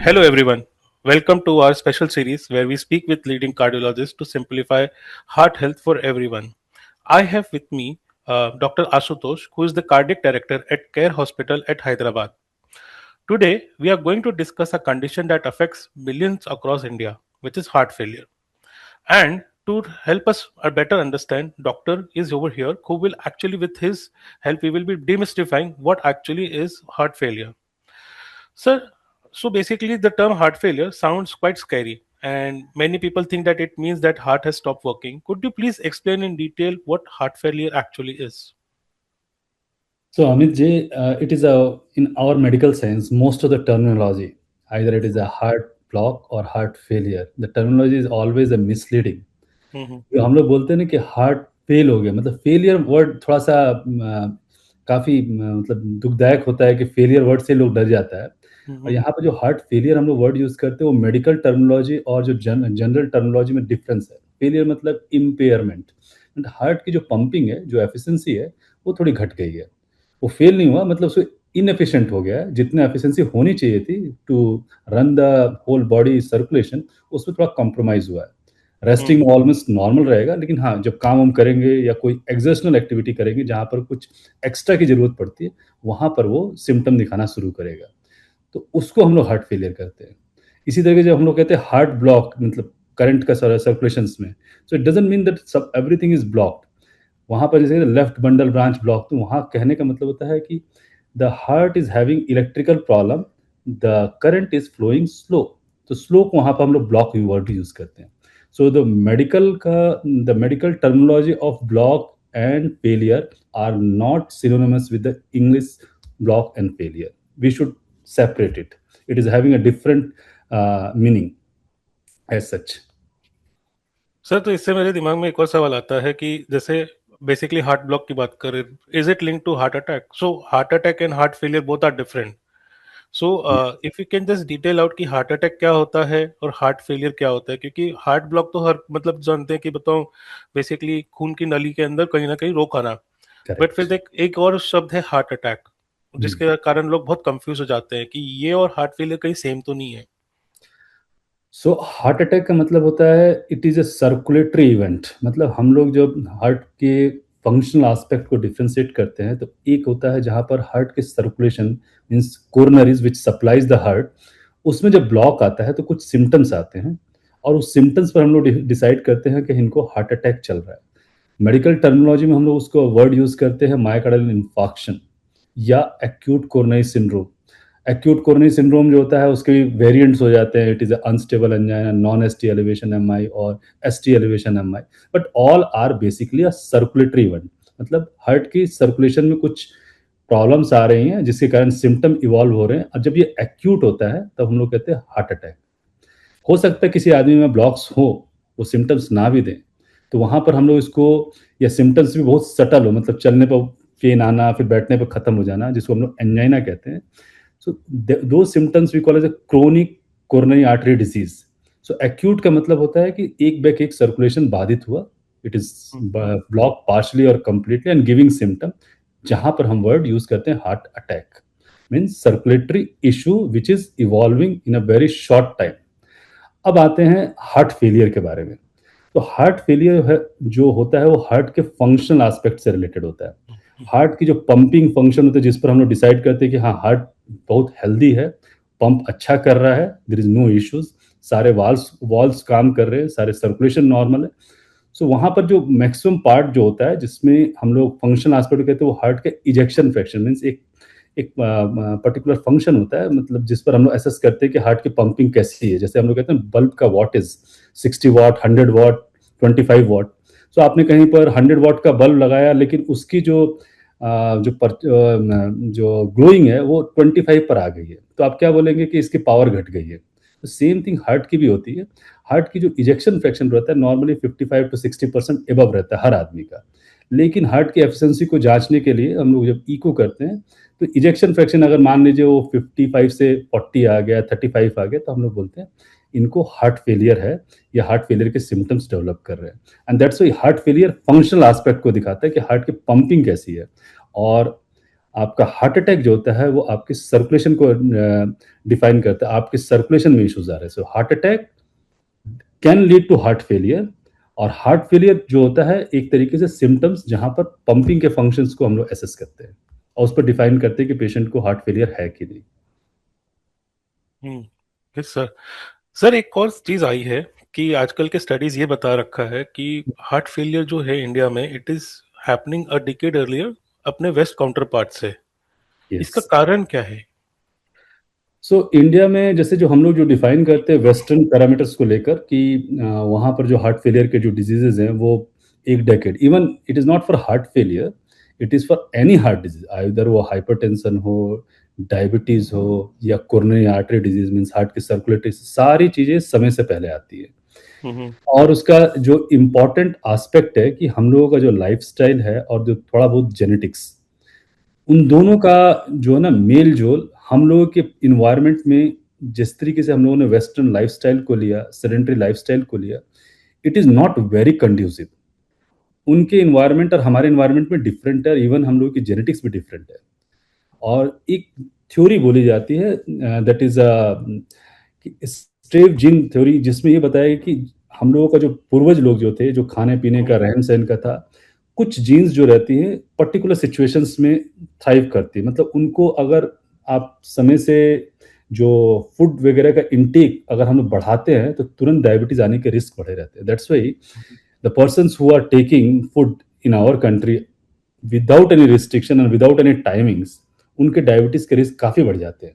Hello, everyone. Welcome to our special series where we speak with leading cardiologists to simplify heart health for everyone. I have with me Dr. Ashutosh, who is the cardiac director at Care Hospital at Hyderabad. Today, we are going to discuss a condition that affects millions across India, which is heart failure. And to help us better understand, Doctor is over here who will actually, with his help, we will be demystifying what actually is heart failure. Sir, so basically, the term heart failure sounds quite scary, and many people think that it means that heart has stopped working. Could you please explain in detail what heart failure actually is? So, Amit ji, it is in our medical science, most of the terminology, either it is a heart block or heart failure, the terminology is always a misleading. Mm-hmm. जो हम लोग बोलते हैं ना कि heart fail हो गया, मतलब फेलियर वर्ड थोड़ा सा काफ़ी मतलब दुखदायक होता है कि फेलियर वर्ड से लोग डर जाता है। और Mm-hmm. यहाँ पे जो हार्ट फेलियर हम लोग वर्ड यूज़ करते हैं वो मेडिकल टर्मिनोलॉजी और जो जनरल टर्मिनोलॉजी में डिफरेंस है। फेलियर मतलब इम्पेयरमेंट, एंड हार्ट की जो पंपिंग है, जो एफिशिएंसी है, वो थोड़ी घट गई है। वो फेल नहीं हुआ, मतलब उसको इनएफिशिएंट हो गया है, जितना एफिशिएंसी होनी चाहिए थी to run the whole body circulation, उसमें थोड़ा कॉम्प्रोमाइज़ हुआ है। Resting Mm-hmm. ऑलमोस्ट नॉर्मल रहेगा, लेकिन हाँ, जब काम-वाम करेंगे या कोई एक्सर्शनल एक्टिविटी करेंगे जहाँ पर कुछ एक्स्ट्रा की ज़रूरत पड़ती है, वहाँ पर वो सिम्पटम दिखाना शुरू करेगा। तो उसको हम लोग हार्ट फेलियर कहते हैं। इसी तरीके से हम लोग कहते हैं हार्ट ब्लॉक, मतलब करंट का सर्कुलेशंस में। So it doesn't mean that सब एवरीथिंग इज़ ब्लॉक्ड। वहाँ पर जैसे लेफ्ट बंडल ब्रांच ब्लॉक, तो वहाँ कहने का मतलब होता है कि the heart is having electrical problem, the current is flowing slow. तो स्लो को वहाँ पर हम लोग ब्लॉक वर्ड यूज़ करते हैं। So the medical terminology of block and failure are not synonymous with the English block and failure. We should separate it. It is having a different meaning as such. Sir, तो इससे मेरे दिमाग में एक और सवाल आता है कि जैसे बेसिकली हार्ट ब्लॉक की बात करें, is it link to heart attack? So heart attack and heart failure both are different. So if you can just detail out कि हार्ट अटैक क्या होता है और हार्ट फेलियर क्या होता है, क्योंकि हार्ट ब्लॉक तो हर मतलब जानते हैं कि बताऊं बेसिकली खून की नली के अंदर कहीं ना कहीं रोक आना. But Correct. फिर एक और शब्द है हार्ट अटैक, Hmm. जिसके कारण लोग बहुत कंफ्यूज हो जाते हैं कि ये और हार्ट फेलियर कहीं सेम तो नहीं है. सो हार्ट अटैक का मतलब होता है it is a circulatory event. मतलब हम लोग जब हार्ट के फंक्शनल एस्पेक्ट को डिफरेंशिएट करते हैं, तो एक होता है जहाँ पर हार्ट के circulation means coronaries which supplies the heart, उसमें जब ब्लॉक आता है तो कुछ सिम्टम्स आते हैं, और उस सिम्टम्स पर हम लोग डिसाइड करते हैं कि इनको हार्ट अटैक चल रहा है। मेडिकल टर्मिनोलॉजी में हम लोग उसको वर्ड यूज़ करते हैं मायोकार्डियल इंफार्क्शन या acute coronary syndrome. Acute coronary syndrome जो होता है उसके वेरिएंट्स हो जाते हैं, it is unstable angina, non ST elevation MI और ST elevation MI, but all are basically a circulatory event. मतलब हार्ट की सर्कुलेशन में कुछ प्रॉब्लम्स आ रही हैं जिसके कारण सिम्टम इवॉल्व हो रहे हैं, और जब ये एक्यूट होता है तब हम लोग कहते हैं हार्ट अटैक। हो सकता है किसी आदमी में ब्लॉक्स हो, वो सिम्टम्स ना भी दें, तो वहाँ पर हम लोग इसको, या सिम्टम्स भी बहुत सटल हो, मतलब चलने पर पेन आना, फिर बैठने पर खत्म हो जाना, जिसको हम लोग एंजाइना कहते हैं। सो those symptoms we call as a chronic coronary artery disease. So acute का मतलब होता है कि एक बैक एक सर्कुलेशन बाधित हुआ, इट इज ब्लॉक पार्शली और कंप्लीटली एंड गिविंग सिम्टम, जहां पर हम वर्ड यूज करते हैं heart attack, means circulatory issue which is evolving in a very short time. अब आते हैं हार्ट फेलियर के बारे में। तो हार्ट फेलियर है जो होता है वो हार्ट के फंक्शनल एस्पेक्ट से रिलेटेड होता है। हार्ट की जो पंपिंग फंक्शन होता है, जिस पर हम लोग डिसाइड करते हैं कि हाँ, हार्ट बहुत हेल्दी है, पंप अच्छा कर रहा है, देयर इज नो इश्यूज, सारे वाल्व्स वॉल्व्स काम कर रहे हैं, सारे सर्कुलेशन नॉर्मल है। सो वहाँ पर जो मैक्सिमम पार्ट जो होता है जिसमें हम लोग फंक्शनल एस्पेक्ट कहते हैं, वो हार्ट के इजेक्शन फ्रैक्शन मीन्स एक एक पर्टिकुलर फंक्शन होता है, मतलब जिस पर हम लोग एसेस करते हैं कि हार्ट की पंपिंग कैसी है। जैसे हम लोग कहते हैं बल्ब का वॉट इज 60 वाट, 100 वाट, 25 वाट। सो आपने कहीं पर 100 वाट का बल्ब लगाया, लेकिन उसकी जो ग्लोइंग है वो 25 पर आ गई है, तो आप क्या बोलेंगे कि इसकी पावर घट गई है। तो सेम थिंग हार्ट की भी होती है। हार्ट की जो इजेक्शन फ्रैक्शन रहता है नॉर्मली 55 to 60% एबव रहता है हर आदमी का, लेकिन हार्ट की एफिशिएंसी को जांचने के लिए हम लोग जब इको करते हैं, तो इजेक्शन फ्रैक्शन अगर मान लीजिए वो 55 से 40 आ गया, 35 आ गया, तो हम लोग बोलते हैं इनको हार्ट फेलियर है, या हार्ट फेलियर के सिम्टम्स डेवलप कर रहे हैं। And that's why heart failure functional aspect को दिखाता है कि हार्ट की पंपिंग कैसी है। और आपका हार्ट अटैक जो होता है वो आपके सर्कुलेशन को डिफाइन करता है, आपके सर्कुलेशन में इश्यूज आ रहे हैं। So heart attack can lead to heart failure, और हार्ट फेलियर जो होता है एक तरीके से सिम्टम्स जहां पर पंपिंग के फंक्शंस को हम लोग एसेस करते हैं और उस पर डिफाइन करते हैं कि पेशेंट को हार्ट फेलियर है कि नहीं। हम्म। Yes sir. सर एक और चीज आई है कि आजकल के स्टडीज ये बता रखा है कि हार्ट फेलियर जो है इंडिया में it is happening a decade earlier अपने वेस्ट काउंटर पार्ट से। यस। इसका कारण क्या है? सो इंडिया में जैसे जो हम लोग जो डिफाइन करते हैं वेस्टर्न पैरामीटर्स को लेकर कि वहाँ पर जो हार्ट फेलियर के जो डिजीजेज हैं वो एक decade, even it is not for heart failure, it is for any heart disease, either वो हाइपरटेंशन हो, डायबिटीज़ हो, या coronary artery disease means heart की सर्कुलेटरी, सारी चीज़ें समय से पहले आती है। हम्म। और उसका जो इम्पोर्टेंट एस्पेक्ट है कि हम लोगों का जो लाइफस्टाइल है और जो थोड़ा बहुत जेनेटिक्स, उन दोनों का जो है ना मेल जोल हम लोगों के इन्वायरमेंट में, जिस तरीके से हम लोगों ने वेस्टर्न लाइफस्टाइल को लिया, सेडेंटरी लाइफस्टाइल को लिया, it is not very conducive. उनके इन्वायरमेंट और हमारे इन्वायरमेंट में डिफरेंट है, इवन हम लोगों की जेनेटिक्स भी डिफरेंट है। और एक थ्योरी बोली जाती है दैट इज स्ट्रेव जीन थ्योरी, जिसमें ये बताया कि हम लोगों का जो पूर्वज लोग जो थे, जो खाने पीने का, रहन सहन का था, कुछ जीन्स जो रहती हैं पर्टिकुलर सिचुएशंस में थ्राइव करती है। मतलब उनको अगर आप समय से जो फूड वगैरह का इंटेक अगर हम लोग बढ़ाते हैं तो तुरंत डायबिटीज आने के रिस्क बढ़े रहते हैं। That's why the persons who are taking food in our country without any restriction and without any timings, उनके डायबिटीज के रिस्क काफ़ी बढ़ जाते हैं।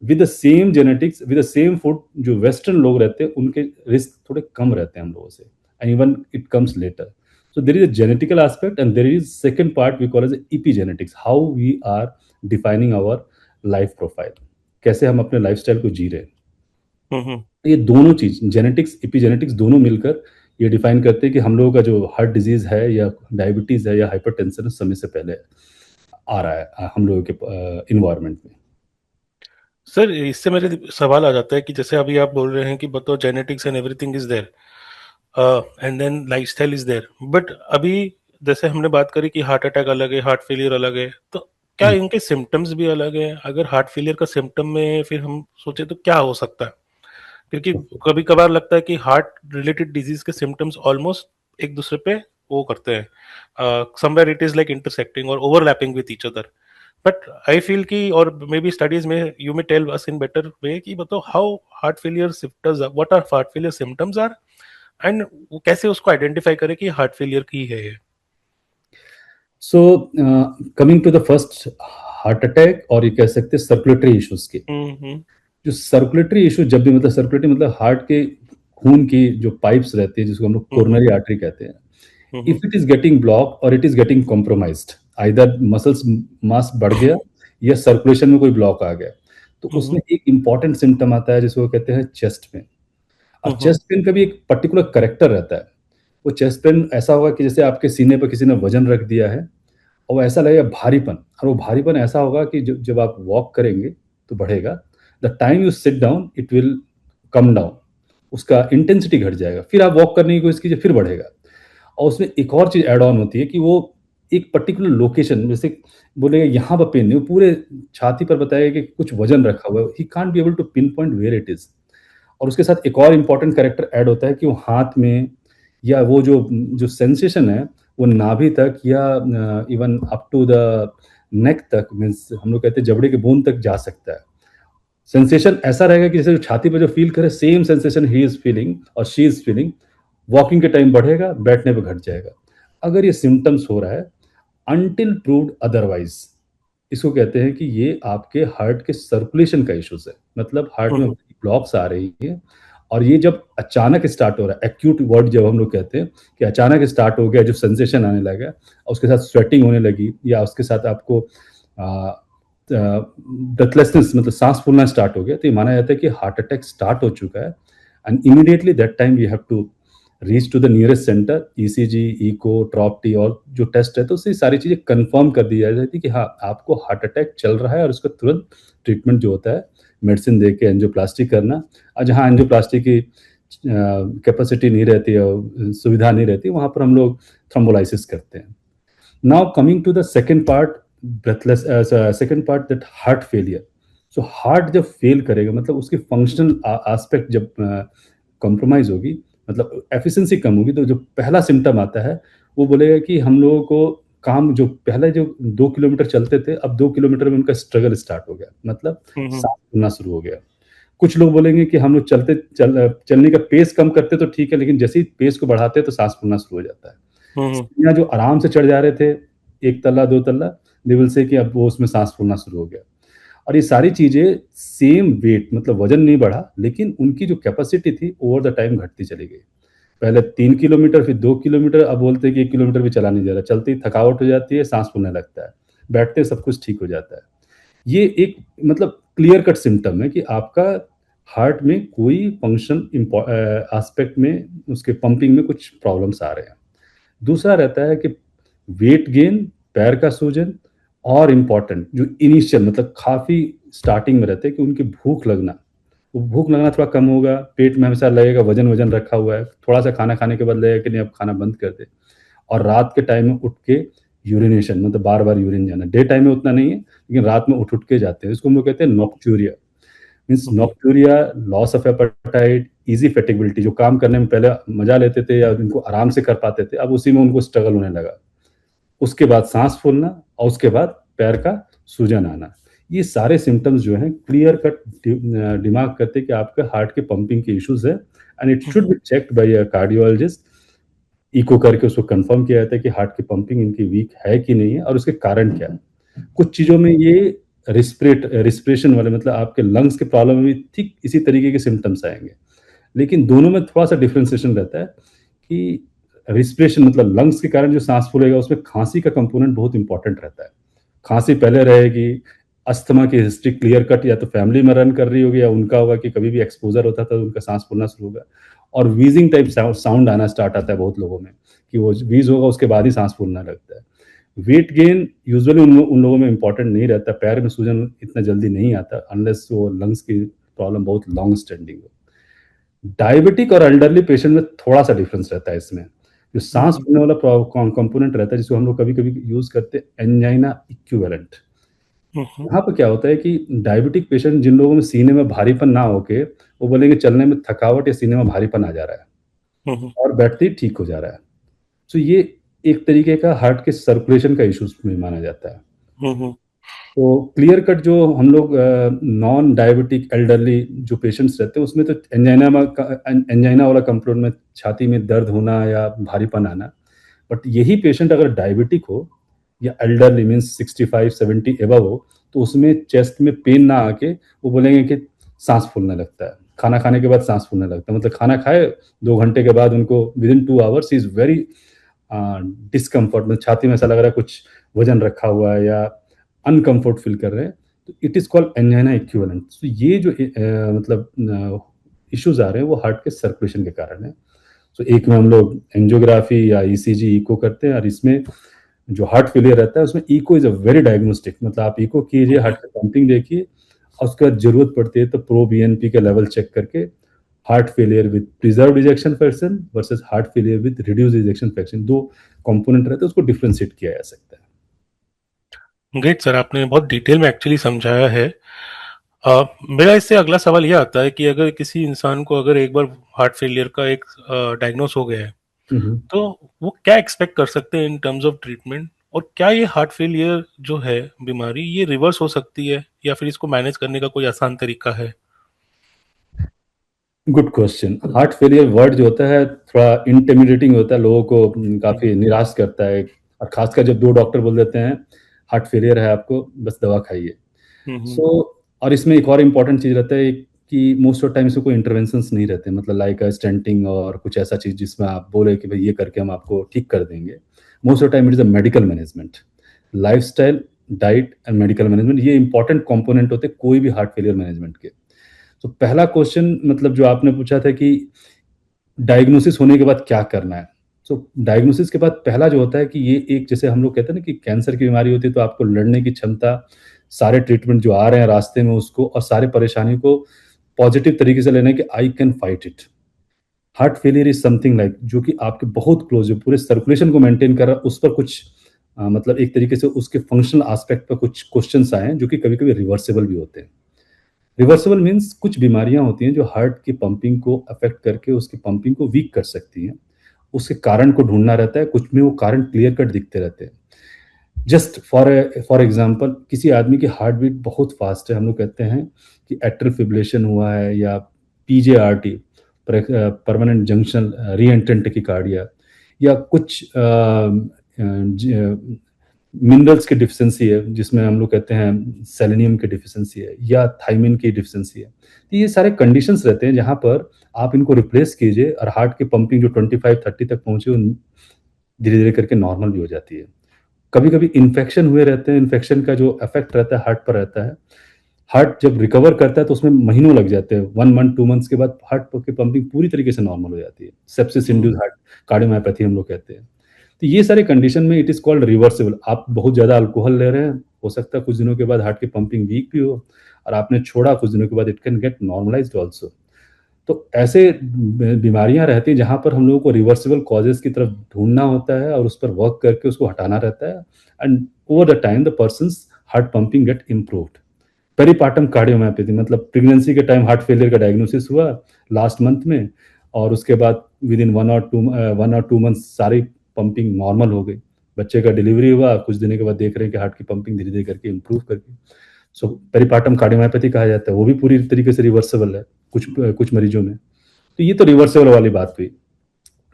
With the same genetics, with the same food, जो वेस्टर्न लोग रहते हैं उनके रिस्क थोड़े कम रहते हैं हम लोगों से, and even it comes later. So there is a genetical aspect and there is second part we call as epigenetics, how we are defining our life profile, कैसे हम अपने लाइफस्टाइल को जी रहे हैं। हम्म। ये दोनों चीज जेनेटिक्स एपिजेनेटिक्स दोनों मिलकर ये डिफाइन करते हैं कि हम लोगों का जो हार्ट डिजीज है या डायबिटीज है या हाइपरटेंशन समय से पहले आ रहा है हम लोगों के इन्वायरमेंट में। सर इससे मेरे सवाल आ जाता है कि जैसे अभी आप बोल रहे हैं कि बतो genetics and everything is there and then lifestyle is there, but अभी जैसे हमने बात करी कि हार्ट अटैक अलग है, हार्ट फेलियर अलग है, तो क्या हम्म। इनके सिम्टम्स भी अलग हैं? अगर हार्ट फेलियर का सिम्टम में फिर हम सोचे तो क्या हो सकता है? क्योंकि कभी कभार लगता है कि हार्ट रिलेटेड डिजीज के सिम्टम्स ऑलमोस्ट एक दूसरे पे वो करते हैं, somewhere it is like intersecting और overlapping with each other. But I feel कि और मे बी स्टडीज में you may tell us in better way कि बताओ how heart failure symptoms, what are heart failure symptoms are, and वो कैसे उसको identify करे कि हार्ट फेलियर की है ये। So coming to the first heart attack, और ये कह सकते हैं सर्कुलेटरी इश्यूज के, हम्म। जो सर्कुलेटरी इशू जब भी मतलब सर्कुलेटरी मतलब हार्ट के खून की जो पाइप्स रहती है जिसको हम लोग हम्म। कोरोनरी आर्टरी कहते हैं, hmm. If it is getting block और it is getting compromised, either muscles mass बढ़ गया या सर्कुलेशन में कोई ब्लॉक आ गया, तो हम्म। उसमें एक इंपॉर्टेंट सिम्टम आता है जिसको कहते हैं चेस्ट पेन। अब हम्म। चेस्ट पेन का भी एक पर्टिकुलर करेक्टर रहता है। वो चेस्ट पेन ऐसा होगा कि जैसे आपके सीने पर किसी ने वजन रख दिया है और वो ऐसा लगेगा भारीपन, और वो भारीपन ऐसा होगा कि जब जब आप वॉक करेंगे तो बढ़ेगा, the time you sit down it will come down, उसका इंटेंसिटी घट जाएगा, फिर आप वॉक करने की कोशिश कीजिए फिर बढ़ेगा। और उसमें एक और चीज़ ऐड ऑन होती है कि वो एक पर्टिकुलर लोकेशन, जैसे बोलेगा यहाँ पर पेन नहीं, वो पूरे छाती पर बताएगा कि कुछ वजन रखा हुआ है, he can't be able to pin point where it is. और उसके साथ एक और इम्पॉर्टेंट कैरेक्टर ऐड होता है कि वो हाथ में या वो जो जो सेंसेशन है वो नाभि तक या even up to the neck तक, मीन्स हम लोग कहते हैं जबड़े के बोन तक जा सकता है। सेंसेशन ऐसा रहेगा कि जैसे जो छाती पे जो फील करे same sensation he is feeling और शी इज फीलिंग, वॉकिंग के टाइम बढ़ेगा, बैठने पे घट जाएगा। अगर ये सिम्टम्स हो रहा है अनटिल प्रूव्ड अदरवाइज, इसको कहते हैं कि ये आपके हार्ट के सर्कुलेशन का इश्यूज है, मतलब हार्ट में हम्म। ब्लॉक्स आ रही है। और ये जब अचानक स्टार्ट हो रहा है, एक्यूट वर्ड जब हम लोग कहते हैं कि अचानक स्टार्ट हो गया, जो सेंसेशन आने लगा और उसके साथ स्वेटिंग होने लगी या उसके साथ आपको ब्रेथलेसनेस मतलब सांस फूलना स्टार्ट हो गया, तो ये माना जाता है कि हार्ट अटैक स्टार्ट हो चुका है। And immediately that time you have to reach to the nearest centre, ECG, echo, trop T और जो टेस्ट है तो उससे सारी चीज़ें कंफर्म कर दी जाती है कि हाँ आपको हार्ट अटैक चल रहा है, और उसका तुरंत ट्रीटमेंट जो होता है मेडिसिन दे के एंजियोप्लास्टी करना। और जहाँ एंजियोप्लास्टी की कैपेसिटी नहीं रहती है, सुविधा नहीं रहती, वहाँ पर हम लोग थ्रोम्बोलाइसिस करते हैं। Now coming to the second part, breathless, second part that heart failure. So heart जब फेल करेगा मतलब उसकी फंक्शनल एस्पेक्ट जब कॉम्प्रोमाइज़ होगी, मतलब एफिशिएंसी कम होगी, तो जो पहला सिम्पटम आता है, वो बोलेगा कि हम लोगों को काम जो पहले जो 2 किलोमीटर चलते थे, अब 2 किलोमीटर में उनका स्ट्रगल स्टार्ट हो गया, मतलब हुँ, हुँ। साँस फूलना शुरू हो गया। कुछ लोग बोलेंगे कि हम लोग चलने का पेस कम करते तो ठीक है, लेकिन जैसे ही पेस को बढ़ाते हैं तो साँस फूलना शुरू हो जाता है। हुँ, हुँ। सीढ़ियाँ जो आराम से चढ़ जा रहे थे, 1 तल्ला 2 तल्ला, दे विल से कि अब वो उसमें साँस फूलना शुरू हो गया। और ये सारी चीज़ें सेम वेट मतलब वज़न नहीं बढ़ा, लेकिन उनकी जो कैपेसिटी थी ओवर द टाइम घटती चली गई। पहले 3 किलोमीटर फिर 2 किलोमीटर, अब बोलते हैं कि 1 किलोमीटर भी चला नहीं जा रहा। चलते ही थकावट हो जाती है, साँस फूलने लगता है। बैठते ही सब कुछ ठीक हो जाता है। ये एक मतलब क्लियर कट सिम्पटम है कि आपका हार्ट में कोई फंक्शन एस्पेक्ट में उसके पंपिंग में कुछ प्रॉब्लम्स आ रहे हैं। दूसरा रहता है कि वेट गेन, पैर का सूजन, और इम्पोर्टेंट जो इनिशियल मतलब काफ़ी स्टार्टिंग में रहते हैं कि उनकी भूख लगना, वो भूख लगना थोड़ा कम होगा, पेट में हमेशा लगेगा वज़न-वज़न रखा हुआ है, थोड़ा-सा खाना खाने के बाद लगेगा कि नहीं अब खाना बंद कर दें। और रात के टाइम में उठ के यूरिनेशन मतलब बार-बार यूरिन जाना, डे टाइम में उतना नहीं है, लेकिन रात में उठ-उठ के जाते हैं। इसको हम लोग कहते हैं nocturia. Means hmm, hmm. Nocturia, loss of appetite, easy fatigability, जो काम करने में पहले मज़ा लेते थे या जिनको आराम से कर पाते थे, अब उसी में उनको स्ट्रगल होने लगा। उसके बाद साँस फूलना और उसके बाद पैर का सूजन आना। ये सारे सिम्पटम्स जो हैं क्लियर कट डिमार्क करते हैं कि आपके हार्ट के पंपिंग के इश्यूज़ है, and it um, should um. Be checked by a cardiologist. Echo करके उसको कंफर्म किया जाता है कि हार्ट की पंपिंग इनकी वीक है कि नहीं है और उसके कारण क्या है। कुछ चीज़ों में ये रिस्पिरेशन वाले मतलब आपके लंग्स के प्रॉब्लम में भी ठीक इसी तरीके के सिम्पटम्स आएँगे। लेकिन दोनों में थोड़ा-सा डिफरेंशिएशन रहता है कि रिस्पिरेशन मतलब लंग्स के कारण जो साँस फूलेगा उसमें खाँसी का कंपोनेंट बहुत इम्पोर्टेंट रहता है। खाँसी पहले रहेगी, अस्थमा की हिस्ट्री क्लियर कट या तो फैमिली में रन कर रही होगी या उनका होगा कि कभी भी एक्सपोज़र होता था तो उनका साँस फूलना शुरू होगा। और व्हीज़िंग टाइप साउंड आना स्टार्ट आता है बहुत लोगों में, कि वो व्हीज़ होगा उसके बाद ही साँस फूलने लगता है। वेट गेन यूजुअली उन लोगों में इम्पोर्टेंट नहीं रहता, पैर में सूजन इतना जल्दी नहीं आता अनलेस वो लंग्स की प्रॉब्लम बहुत लॉन्ग स्टैंडिंग हो। डायबिटिक और एल्डरली पेशेंट में थोड़ा-सा डिफरेंस रहता है इसमें। जो हुँ, साँस हुँ। फूलने वाला कंपोनेंट रहता है जिसको हम लोग कभी-कभी यूज़ करते हैं एंजाइना इक्विवेलेंट। हुँ, हुँ। यहाँ पे क्या होता है कि डायबिटिक पेशेंट जिन लोगों में सीने में भारीपन ना होके, वो बोलेंगे चलने में थकावट या सीने में भारीपन आ जा रहा है हुँ, हुँ। और बैठते ही ठीक हो जा रहा है। तो ये एक तरीके का हार्ट के सर्कुलेशन का इश्यूज़ में माना जाता है। हुँ, हुँ। तो क्लियर कट जो हम लोग नॉन डायबिटिक एल्डरली जो पेशेंट्स रहते हैं उसमें तो एंजाइना वाला कंप्लेंट में छाती में दर्द होना या भारीपन आना। बट यही पेशेंट अगर डायबिटिक हो या एल्डरली मीन्स 65-70 एबव हो, तो उसमें चेस्ट में पेन ना आके वो बोलेंगे कि साँस फूलने लगता है। खाना खाने के बाद साँस फूलने लगता है। मतलब खाना खाए 2 घंटे के बाद उनको within 2 hours he is very discomfort, मतलब छाती में ऐसा लग रहा है कुछ वज़न रखा हुआ है या अनकम्फर्ट फ़ील कर रहे हैं, तो it is called angina equivalent. तो ये जो मतलब इश्यूज़ आ रहे हैं वो हार्ट के सर्कुलेशन के कारण है। तो एक में हम लोग एंजियोग्राफी या ईसीजी, इको करते हैं, और इसमें जो हार्ट फेलियर रहता है उसमें echo is a very diagnostic, मतलब आप इको कीजिए, हुँ, हार्ट हुँ। की पंपिंग देखिए और उसके बाद ज़रूरत पड़ती है तो प्रो बीएनपी का लेवल चेक करके heart failure with preserved ejection fraction versus heart failure with reduced ejection fraction, 2 component रहते हैं, उसको डिफरेंशिएट किया जा सकता है। ग्रेट सर, आपने बहुत डिटेल में एक्चुअली समझाया है। मेरा इससे अगला सवाल ये आता है कि अगर किसी इंसान को अगर एक बार हार्ट फेलियर का एक डायग्नोस हो गया है, हुँ, हुँ। तो वो क्या एक्सपेक्ट कर सकते हैं इन टर्म्स ऑफ ट्रीटमेंट? और क्या ये हार्ट फेलियर जो है बीमारी, ये रिवर्स हो सकती है या फिर इसको मैनेज करने का कोई आसान तरीका है? Good question. Heart failure word जो होता है थोड़ा इंटिमिडेटिंग होता है, लोगों को हुँ, काफ़ी निराश करता है, और ख़ासकर जब 2 डॉक्टर बोल देते हैं, हार्ट फेलियर है आपको, बस दवा खाइए। हुँ, हुँ, सो और इसमें एक और इम्पोर्टेंट चीज़ रहता है कि मोस्ट ऑफ टाइम इसमें कोई इंटरवेंशंस नहीं रहते, मतलब लाइक स्टेंटिंग और कुछ ऐसा चीज़ जिसमें आप बोले कि भई ये करके हम आपको ठीक कर देंगे। Most of time it is a medical management. Lifestyle, diet and medical management ये इम्पोर्टेंट कंपोनेंट होते हैं कोई भी हार्ट फेलियर मैनेजमेंट के। तो पहला क्वेश्चन मतलब जो आपने पूछा था कि डायग्नोसिस होने के बाद क्या करना है? सो डायग्नोसिस के बाद पहला जो होता है कि ये एक जैसे हम लोग कहते हैं ना कि कैंसर की बीमारी होती है तो आपको लड़ने की क्षमता, सारे ट्रीटमेंट जो आ रहे हैं रास्ते में उसको और सारी परेशानी को पॉजिटिव तरीके से लेना है कि I can fight it. Heart failure is something like जो कि आपके बहुत क्लोज़ है, पूरे सर्कुलेशन को मेंटेन कर रहा है, उस पर कुछ मतलब एक तरीके से उसके फंक्शनल एस्पेक्ट पर कुछ क्वेश्चंस आए हैं जो कि कभी-कभी रिवर्सिबल भी होते हैं। रिवर्सिबल मीन्स कुछ बीमारियाँ होती हैं जो हार्ट की पंपिंग को अफ़ेक्ट करके उसकी पंपिंग को वीक कर सकती हैं। उसके कारण को ढूँढना रहता है, कुछ में वो कारण क्लियर कट दिखते रहते हैं। जस्ट फॉर एग्ज़ाम्पल किसी आदमी की हार्ट बीट बहुत फ़ास्ट है, हम लोग कहते हैं कि एट्रियल फिब्रिलेशन हुआ है या पीजेआरटी परमानेंट जंक्शन रीएंट्रेंट टैकिकार्डिया या कुछ मिनरल्स की डिफिशिएंसी है जिसमें हम लोग कहते हैं सेलेनियम की डिफिशिएंसी है या थायमिन की डिफिशिएंसी है। तो ये सारे कंडीशंस रहते हैं जहाँ पर आप इनको रिप्लेस कीजिए और हार्ट की पंपिंग जो 25-30 तक पहुँची वो धीरे-धीरे करके नॉर्मल भी हो जाती है। कभी-कभी इन्फेक्शन हुए रहते हैं, इन्फेक्शन का जो इफ़ेक्ट रहता है हार्ट पर रहता है। हार्ट जब रिकवर करता है तो उसमें महीनों लग जाते हैं। 1 मंथ, 2 मंथ्स के बाद हार्ट की पंपिंग पूरी तरीके से नॉर्मल हो जाती है। सेप्सिस हुँ, इंड्यूस्ड हार्ट कार्डियोमायोपैथी हम लोग कहते हैं। तो ये सारे कंडीशन में इट इज़ कॉल्ड रिवर्सिबल। आप बहुत ज़्यादा अल्कोहल ले रहे हैं, हो सकता है कुछ दिनों के बाद हार्ट की पंपिंग वीक भी हो और आपने छोड़ा कुछ दिनों के बाद it can get normalized also. तो ऐसे बीमारियां रहती हैं जहां पर हम लोगों को रिवर्सिबल कॉजेज की तरफ ढूंढना होता है और उस पर वर्क करके उसको हटाना रहता है and over the time the person's heart pumping get improved. Peripartum cardiomyopathy मतलब प्रेगनेंसी के टाइम हार्ट फेलियर का डायग्नोसिस हुआ लास्ट मंथ में और उसके बाद विद इन 1 और 2 मंथ्स सारी पंपिंग नॉर्मल हो गई। बच्चे का डिलीवरी हुआ, कुछ दिनों के बाद देख रहे हैं कि हार्ट की पंपिंग धीरे धीरे करके इम्प्रूव करके सो पेरिपार्टम कार्डियोमायोपैथी कहा जाता है। वो भी पूरी तरीके से रिवर्सिबल है कुछ कुछ मरीजों में। तो ये तो रिवर्सिबल वाली बात हुई।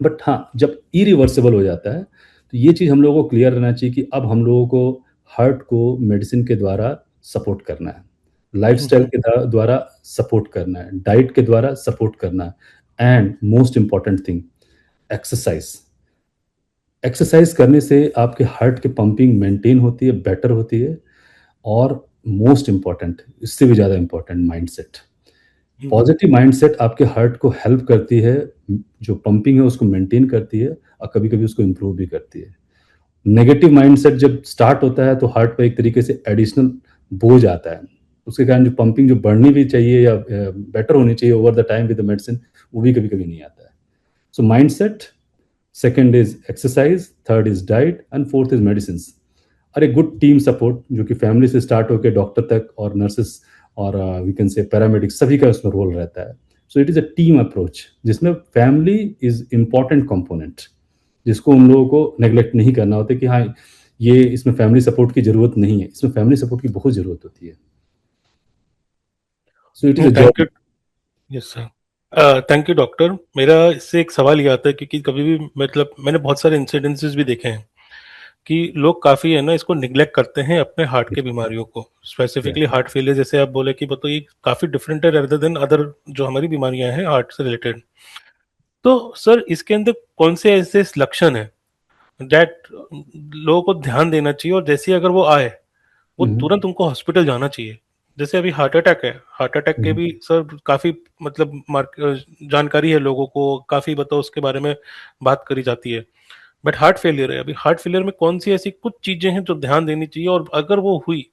बट हाँ, जब इरिवर्सिबल हो जाता है, तो ये चीज़ हम लोगों को क्लियर रहना चाहिए कि अब हम लोगों को हार्ट को मेडिसिन के द्वारा सपोर्ट करना है, हुँ, लाइफ़स्टाइल हुँ। के द्वारा सपोर्ट करना है, डाइट के द्वारा सपोर्ट करना है and most important thing exercise. Exercise करने से आपके हार्ट की पंपिंग मेंटेन होती है, बेटर होती है और मोस्ट इम्पोर्टेंट, इससे भी ज़्यादा इम्पोर्टेंट माइंडसेट। हुँ, हुँ। पॉजिटिव माइंडसेट आपके हार्ट को हेल्प करती है, जो पंपिंग है उसको मेंटेन करती है और कभी-कभी उसको इम्प्रूव भी करती है। नेगेटिव माइंडसेट जब स्टार्ट होता है तो हार्ट पे एक तरीके से एडिशनल बोझ आता है। उसके कारण जो पंपिंग जो बढ़नी भी चाहिए या बेटर होनी चाहिए over the time with the medicine, वो भी कभी-कभी नहीं आता है। So mindset, second is exercise, third is diet and fourth is medicines. और एक गुड टीम सपोर्ट जो कि फैमिली से स्टार्ट होकर डॉक्टर तक और नर्सेस और वी कैन से पैरामेडिक्स सभी का उसमें रोल रहता है। So it is a team approach जिसमें फैमिली इज़ इम्पोर्टेंट कंपोनेंट, जिसको उन लोगों को नेग्लेक्ट नहीं करना होता कि हाँ, ये इसमें फैमिली सपोर्ट की ज़रूरत नहीं है, इसमें फैमिली सपोर्ट की बहुत ज़रूरत होती है। So it is a thank you. Job. Yes sir. Thank you doctor. मेरा इससे एक सवाल ये आता है क्योंकि कभी भी मतलब मैंने बहुत सारे इंसिडेंसेस भी देखे हैं कि लोग काफ़ी है ना इसको निग्लेक्ट करते हैं अपने हार्ट के बीमारियों को, या स्पेसिफिकली हार्ट फेलियर जैसे आप बोले कि तो ये काफ़ी डिफरेंट है रेदर देन अदर जो हमारी बीमारियां हैं हार्ट से रिलेटेड। तो सर इसके अंदर कौन से ऐसे लक्षण हैं दैट लोगों को ध्यान देना चाहिए और जैसे ही अगर वो आए वो हुँ, तुरंत उनको हॉस्पिटल जाना चाहिए? जैसे अभी हार्ट अटैक है, हार्ट अटैक के हुँ। भी सर काफ़ी मतलब जानकारी है लोगों को, काफ़ी बताओ उसके बारे में बात करी जाती है। बट हार्ट फेलियर है, अभी हार्ट फेलियर में कौन-सी ऐसी कुछ चीज़ें हैं जो ध्यान देनी चाहिए और अगर वो हुई,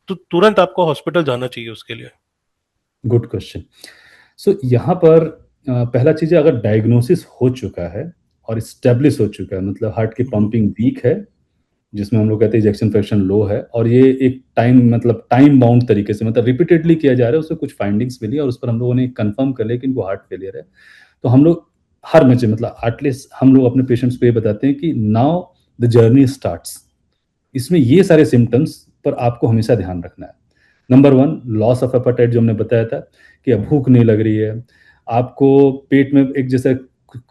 तो तुरंत आपको हॉस्पिटल जाना चाहिए उसके लिए? Good question. सो यहाँ पर पहला चीज़ है अगर डायग्नोसिस हो चुका है और एस्टेब्लिश हो चुका है मतलब हार्ट की हुँ, हुँ। पंपिंग वीक है, जिसमें हम लोग कहते हैं इजेक्शन फ्रैक्शन लो है और ये एक टाइम बाउंड तरीके से मतलब रिपीटेडली किया जा रहा है, उससे कुछ फाइंडिंग्स मिली और उस पर हम लोगों ने कंफर्म कर लिया कि इनको हार्ट फेलियर है। तो हम लोग हर में से मतलब एटलीस्ट हम लोग अपने पेशेंट्स को ये बताते हैं कि नाउ द जर्नी स्टार्ट्स। इसमें ये सारे सिम्पटम्स पर आपको हमेशा ध्यान रखना है। नंबर 1 लॉस ऑफ एपेटाइट जो हमने बताया था कि अब भूख नहीं लग रही है, आपको पेट में एक जैसे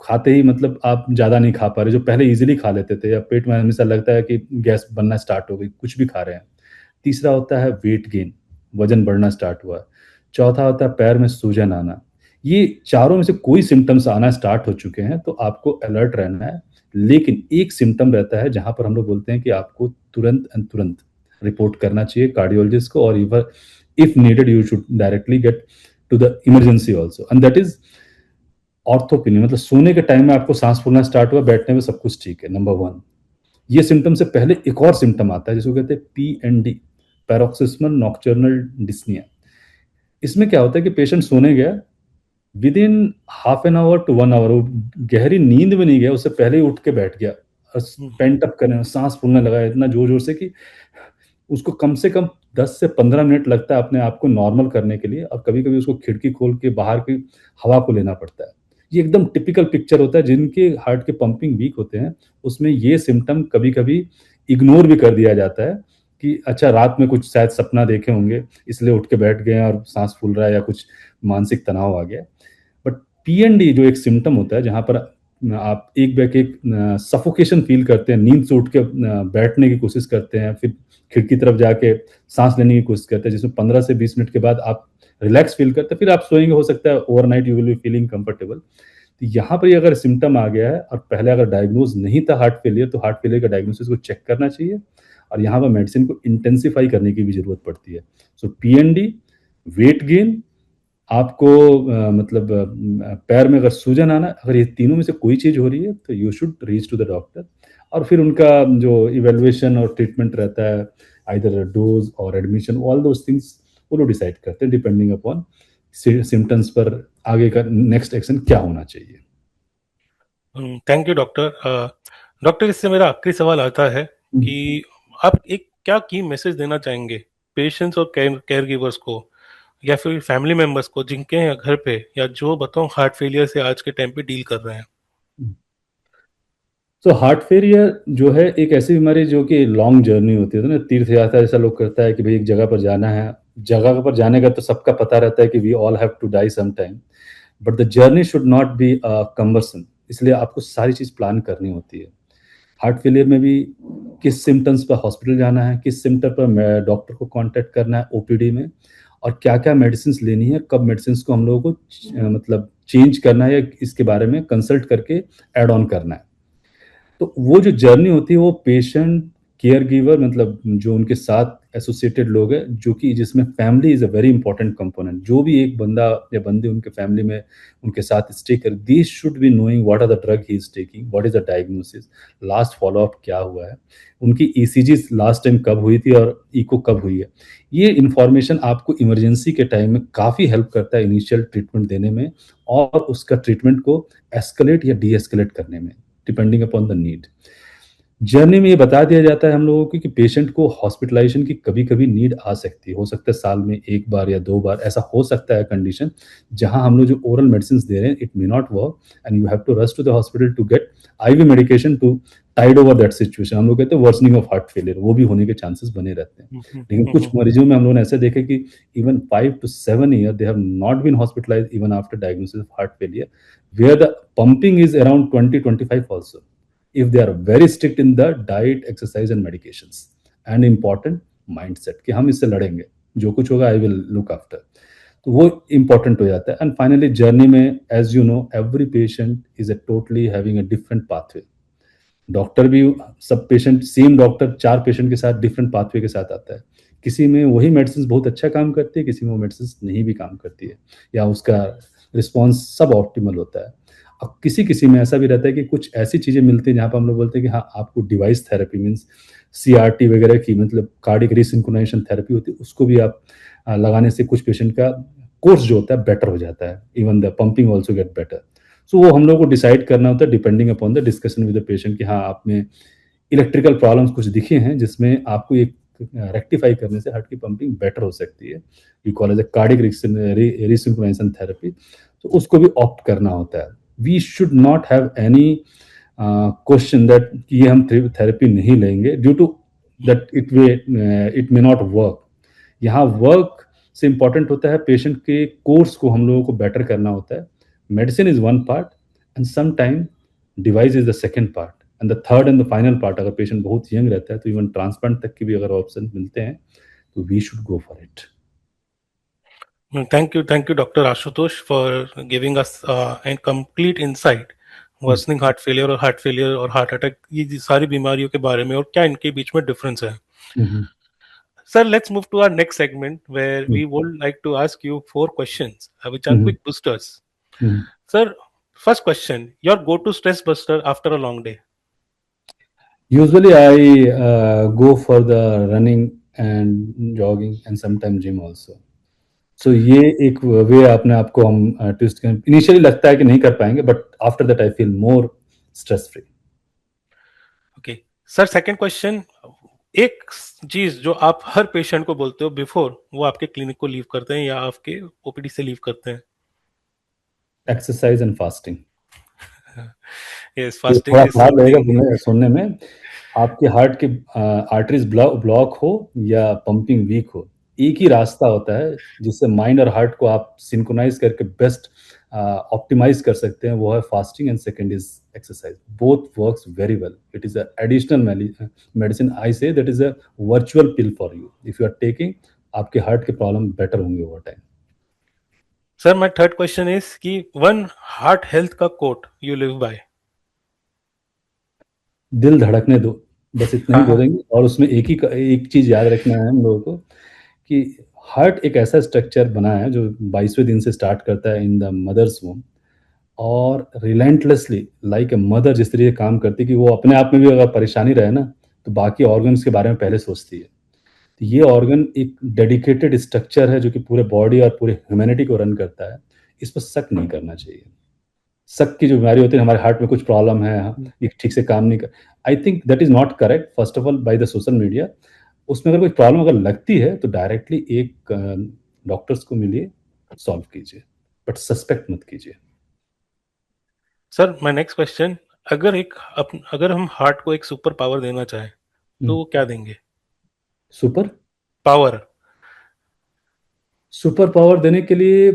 खाते ही मतलब आप ज़्यादा नहीं खा पा रहे, जो पहले ईज़िली खा लेते थे, अब पेट में हमेशा लगता है कि गैस बनना स्टार्ट हो गई, कुछ भी खा रहे हैं। तीसरा होता है वेट गेन, वज़न बढ़ना स्टार्ट हुआ। चौथा होता है पैर में सूजन आना। ये चारों में से कोई सिम्पटम्स आना स्टार्ट हो चुके हैं, तो आपको अलर्ट रहना है। लेकिन एक सिम्पटम रहता है जहाँ पर हम लोग बोलते हैं कि आपको तुरंत रिपोर्ट करना चाहिए कार्डियोलॉजिस्ट को और if needed you should directly get to the emergency also and that is orthopnoea मतलब सोने के टाइम में आपको साँस फूलना स्टार्ट हुआ, बैठने में सब कुछ ठीक है, नंबर 1। ये सिम्पटम से पहले एक और सिम्पटम आता है जिसको कहते हैं पीएनडी, पैरोक्सिस्मल नॉकटर्नल डिस्निया। इसमें क्या होता है कि पेशेंट सोने गया, within half an hour to 1 hour वो गहरी नींद में नहीं गया, उससे पहले ही उठ के बैठ गया Mhm. पेंट अप कर रहे हैं, साँस फूलने लगा है इतना ज़ोर-ज़ोर से कि उसको कम से कम 10 से 15 मिनट लगता है अपने आप को नॉर्मल करने के लिए, और कभी-कभी उसको खिड़की खोल के बाहर की हवा को लेना पड़ता है। ये एकदम टिपिकल पिक्चर होता है, जिनके हार्ट के पंपिंग वीक होते हैं, उसमें ये सिम्पटम कभी-कभी इग्नोर भी कर दिया जाता है कि अच्छा रात में कुछ शायद सपना देखे होंगे, इसलिए उठ के बैठ गए हैं और साँस फूल रहा है या कुछ मानसिक तनाव आ गया है। बट पीएनडी जो एक सिम्पटम होता है, जहाँ पर आप एक बैक एक सफोकेशन फ़ील करते हैं, नींद से उठ के बैठने की कोशिश करते हैं, फिर खिड़की तरफ जाके साँस लेने की कोशिश करते हैं, जिसमें 15 से 20 मिनट के बाद आप रिलैक्स फ़ील करते हैं, फिर आप सोएँगे, हो सकता है overnight you will be feeling comfortable. तो यहाँ पर ये अगर सिम्पटम आ गया है और पहले अगर डायग्नोज़ नहीं था हार्ट फेलियर, तो हार्ट फेलियर का डायग्नोसिस को चेक करना चाहिए, और यहाँ पर मेडिसिन को इंटेंसिफ़ाई करने की भी ज़रूरत पड़ती है। सो पीएनडी, वेट गेन, आपको मतलब पैर में अगर सूजन आना, अगर ये तीनों में से कोई चीज़ हो रही है, तो you should reach to the doctor, और फिर उनका जो इवैल्यूएशन और ट्रीटमेंट रहता है, आइदर डोज़ और एडमिशन, ऑल दोज़ थिंग्स वो लोग डिसाइड करते हैं डिपेंडिंग अपॉन सिम्पटम्स पर आगे का नेक्स्ट एक्शन क्या होना चाहिए। Thank you doctor. डॉक्टर, इससे मेरा आखिरी सवाल आता है हुँ। कि आप एक क्या की मैसेज देना चाहेंगे पेशेंट्स और केयर केयर गिवर्स को, या फिर फैमिली मेंबर्स को जिनके घर पे या जो बताओ हार्ट फेलियर से आज के टाइम पे डील कर रहे हैं? सो हार्ट फेलियर जो है एक ऐसी बीमारी जो कि लॉन्ग जर्नी होती है ना, तीर्थ यात्रा जैसा लोग करता है कि भाई एक जगह पर जाना है, जगह पर जाने का तो सबका पता रहता है कि we all have to die some time, but the journey should not be cumbersome, इसलिए आपको सारी चीज़ प्लान करनी होती है। हार्ट फेलियर में भी किस सिम्पटम्स पर हॉस्पिटल जाना है, किस सिम्पटम पर डॉक्टर को कांटेक्ट करना है ओपीडी में, और क्या-क्या मेडिसिन लेनी है, कब मेडिसिन को हम लोगों को मतलब चेंज करना है या इसके बारे में कंसल्ट करके ऐड ऑन करना है। तो वो जो जर्नी होती है वो पेशेंट, केयर गिवर, मतलब जो उनके साथ एसोसिएटेड लोग हैं, जो कि जिसमें family is a very important component. जो भी एक बंदा या बंदी उनके फैमिली में उनके साथ स्टे कर, they should be knowing what are the drug he is taking, what is the diagnosis, last follow-up क्या हुआ है, उनकी ईसीजी लास्ट टाइम कब हुई थी और इको कब हुई है। ये इन्फॉर्मेशन आपको इमरजेंसी के टाइम में काफ़ी हेल्प करता है इनिशियल ट्रीटमेंट देने में, और उसका ट्रीटमेंट को एस्केलेट या डी-एस्केलेट करने में, depending upon the need. Journey में ये बता दिया जाता है हम लोगों को कि पेशेंट को हॉस्पिटलाइज़ेशन की कभी-कभी नीड आ सकती है। हो सकता है साल में 1 बार या 2 बार ऐसा हो सकता है कंडीशन, जहाँ हम लोग जो ओरल मेडिसिन्स दे रहे हैं, it may not work and you have to rush to the hospital to get IV medication to tide over that situation. हम लोग कहते हैं वर्सनिंग ऑफ हार्ट फेलियर, वो भी होने के चांसेस बने रहते हैं। हम्म, हम्म, लेकिन कुछ हम्म, मरीजों में हम लोगों ने ऐसा देखा कि even 5 to 7 year they have not been hospitalized even after diagnosis of heart failure, where the pumping is around 20-25 also, if they are very strict in the diet, exercise and medications, and important mindset कि हम इससे लड़ेंगे, जो कुछ होगा I will look after, तो वो important हो जाता है। एंड फाइनली जर्नी में, as you know, every patient is a totally having a different pathway. Doctor भी, सब पेशेंट, सेम डॉक्टर 4 पेशेंट के साथ डिफरेंट पाथवे के साथ आता है। किसी में वही मेडिसिन बहुत अच्छा काम करती है, किसी में वो मेडिसिन नहीं भी काम करती है, या उसका रिस्पॉन्स सब ऑप्टिमल होता है। अब किसी-किसी में ऐसा भी रहता है कि कुछ ऐसी चीज़ें मिलती हैं जहाँ पे हम लोग बोलते हैं कि हाँ, आपको डिवाइस थेरेपी मीन्स सीआरटी वगैरह की, मतलब कार्डियक रीसिंक्रोनाइज़ेशन थेरेपी होती है, उसको भी आप लगाने से कुछ पेशेंट का कोर्स जो होता है बेटर हो जाता है। Even the pumping also get better. So वो हम लोग को डिसाइड करना होता है depending upon the discussion with the patient कि हाँ, आप में इलेक्ट्रिकल प्रॉब्लम्स कुछ दिखे हैं जिसमें आपको एक रेक्टिफाई करने से हार्ट की पंपिंग बेटर हो सकती है। We call as a cardiac resynchronisation therapy. तो उसको भी ऑप्ट करना होता है। We should not have any question that कि ये हम थेरेपी नहीं लेंगे due to that it may not work. यहाँ वर्क से इम्पोर्टेंट होता है पेशेंट के कोर्स को हम लोगों को बेटर करना होता है। Medicine is one part and some time device is the second part, and the third and the final part, अगर पेशेंट बहुत यंग रहता है तो इवन ट्रांसप्लांट तक के भी अगर ऑप्शन मिलते हैं, तो we should go for it. Thank you, Dr. Ashutosh, for giving us a complete insight worsening heart failure और हार्ट अटैक, ये सारी बीमारियों के बारे में और क्या इनके बीच में डिफरेंस है। Sir, let's move to our next segment where we would like to ask you 4 questions, which are quick boosters. Sir, first question, your go-to stress buster after a long day? Usually I go for the running and jogging and sometimes gym also. सो ये एक वे अपने आप को हम twist करें, initially लगता है कि नहीं कर पाएँगे, but after that I feel more stress free. Sir second question, एक चीज जो आप हर पेशेंट को बोलते हो बिफोर वो आपके क्लिनिक को लीव करते हैं या आपके ओपीडी से लीव करते हैं? Exercise and fasting. यस, ये फास्टिंग थोड़ा इज खराब लगेगा समथिंग। सुनने में। आपके हार्ट की आर्टरीज ब्लॉक हो या पंपिंग वीक हो, एक ही रास्ता होता है जिससे माइंड और हार्ट को आप सिंक्रोनाइज करके बेस्ट ऑप्टिमाइज कर सकते हैं, वो है fasting and second is exercise. Both works very well. It is a additional medicine, I say that is a virtual pill for you. If you are taking, आपके heart के problem better होंगे over time. Sir my third question is कि one heart health का quote you live by. दिल धड़कने दो, बस इतना ही हाँ हाँ। बोलेंगे। और उसमें एक चीज याद रखना है हम लोगों को कि हार्ट एक ऐसा स्ट्रक्चर बना है जो 22वें दिन से स्टार्ट करता है इन द मदर्स वomb, और रिलेंटलेसली लाइक ए मदर जिस तरीके काम करती है कि वो अपने आप में भी अगर परेशानी रहे ना, तो बाकी ऑर्गन्स के बारे में पहले सोचती है। तो ये ऑर्गन एक डेडिकेटेड स्ट्रक्चर है जो कि पूरे बॉडी और पूरे ह्यूमैनिटी को रन करता है। इस पर शक नहीं करना चाहिए। शक की जो बीमारी होती है, हमारे हार्ट में कुछ प्रॉब्लम है, ये ठीक से काम नहीं कर, I think that is not correct first of all by the social media. उसमें अगर कोई प्रॉब्लम अगर लगती है तो डायरेक्टली एक डॉक्टर्स को मिलिए, सॉल्व कीजिए, बट सस्पेक्ट मत कीजिए। सर माय नेक्स्ट क्वेश्चन, अगर हम हार्ट को एक सुपर पावर देना चाहें तो वो क्या देंगे? Super power. सुपर पावर देने के लिए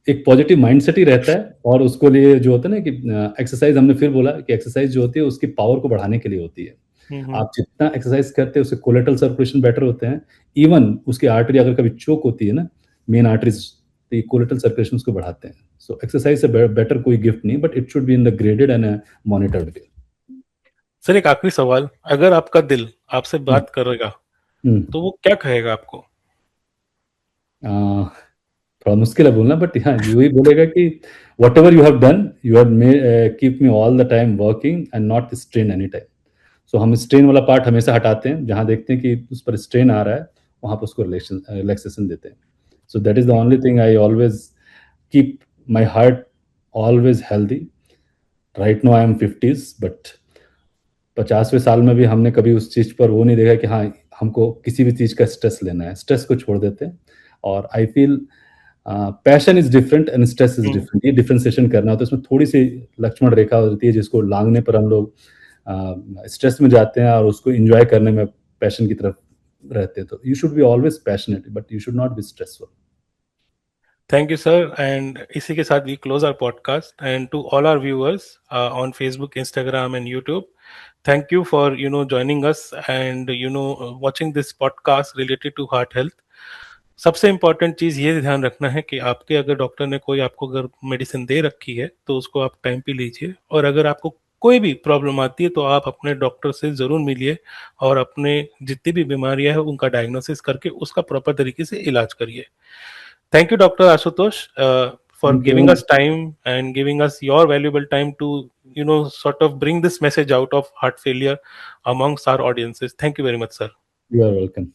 एक पॉजिटिव माइंडसेट ही रहता है, और उसको लिए जो होता है ना कि एक्सरसाइज, हमने फिर बोला कि एक्सरसाइज जो होती है उसकी पावर को बढ़ाने के लिए होती है। हम्म। आप जितना एक्सरसाइज करते हैं उससे कोलेटरल सर्कुलेशन बेटर होते हैं। इवन उसकी आर्टरी अगर कभी चोक होती है ना, मेन आर्टरीज, तो ये कोलेटरल सर्कुलेशन उसको बढ़ाते हैं। सो एक्सरसाइज से बेटर कोई गिफ्ट नहीं, but it should be in the graded and monitored way. Sir एक आखिरी सवाल, अगर आपका दिल आपसे बात करेगा तो वो क्या कहेगा आपको? थोड़ा मुश्किल है बोलना, बट हाँ वही बोलेगा कि whatever you have done, you have keep me all the time working and not strain any time. So हम स्ट्रेन वाला पार्ट हमेशा हटाते हैं, जहाँ देखते हैं कि उस पर स्ट्रेन आ रहा है वहाँ पर उसको रिलैक्सेशन देते हैं। So that is the only thing I always keep my heart always healthy. Right now I am 50s, but 50वें साल में भी हमने कभी उस चीज़ पर वो नहीं देखा कि हाँ हमको किसी भी चीज़ का स्ट्रेस लेना है। स्ट्रेस को छोड़ देते हैं। और I feel passion is different and stress is hmm. Different, ये डिफ्रेंसिएशन करना होता है। इसमें थोड़ी सी लक्ष्मण रेखा होती है जिसको लांघने पर हम लोग स्ट्रेस में जाते हैं और उसको एंजॉय करने में पैशन की तरफ रहते हैं। तो you should be always passionate, but you should not be stressful. Thank you sir, and इसी के साथ we close our podcast and to all our viewers on Facebook, Instagram and YouTube, thank you for joining us and watching this podcast related to heart health. सबसे important चीज़ ये ध्यान रखना है कि आपके अगर डॉक्टर ने कोई आपको अगर मेडिसिन दे रखी है तो उसको आप टाइम पे लीजिए, और अगर आपको कोई भी प्रॉब्लम आती है तो आप अपने डॉक्टर से ज़रूर मिलिए और अपने जितनी भी बीमारियां हैं उनका डायग्नोसिस करके उसका प्रॉपर तरीके से इलाज करिए। Thank you doctor Ashutosh for thank you. giving us time and giving us your valuable time to sort of bring this message out of heart failure amongst our audiences. Thank you very much, sir. You are welcome.